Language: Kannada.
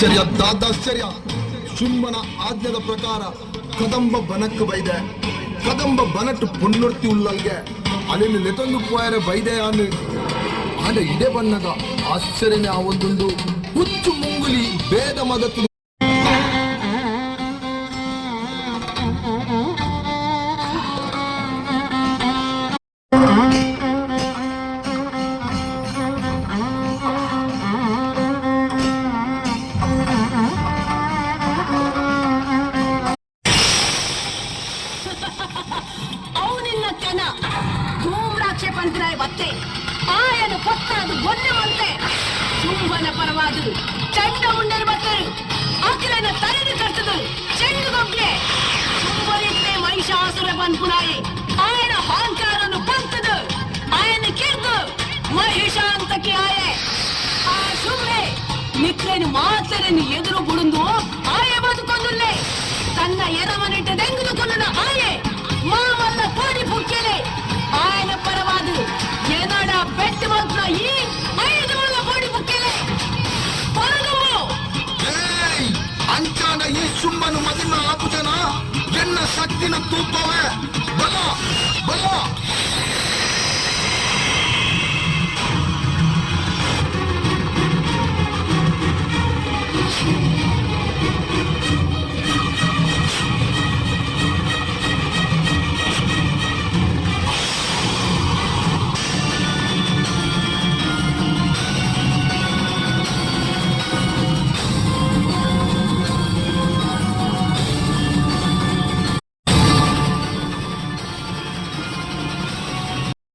ದಾದಾಶ್ಚರ್ಯ ಶುಂಭನ ಆಜ್ಞದ ಪ್ರಕಾರ ಕದಂಬ ಬನಕ್ಕೆ ಬೈದೆ ಕದಂಬ ಬನಟ್ಟು ಪುಣ್ಣೊರ್ತಿ ಉಳ್ಳಲ್ಗೆ ಅಲ್ಲಿ ನೆತೊಂದು ಪೋಯರೆ ಬೈದೆ ಆನೆ ಇದೇ ಬನ್ನಗ ಆಶ್ಚರ್ಯನೇ ಆ ಒಂದೊಂದು ಹುಚ್ಚು ಮುಂಗುಲಿ ಭೇದ ಮದತ್ತು ಪಂತ್ರಾಯ ಬತ್ತೆ ಆಯನ ಪೊತ್ತಾದು ಗೊನ್ನೆ ಮಂತೆ ಶುಂಭನ ಪರವಾದು ಚಂಡ ಉಂಡರು ಬತ್ತರು ಅಖಿಲನ ತಲೆದು ಕಟ್ಟದು ಚೆಂಡು ಗೊಬ್ಬೆ ಶುಂಭನಿತ್ತೆ ಮಹಿಷಾಸುರ ಬಂದ್ಪುರಾಯಿ ಆಯನ ಅಹಂಕಾರನು ಪಂತದು ಆಯನ ಕಿರ್ದು ಮಹಿಷಾಂತಕ್ಕೆ ಆಯೆ ಆ ಶುಂಭೆ ನಿಕ್ಲೇನು ಮಾತರನ್ನು ಎದುರು ಬುಡುಂದು ಆಯ ಬದುಕೊಂದುಲ್ಲೆ ತನ್ನ ಎರಮನೆ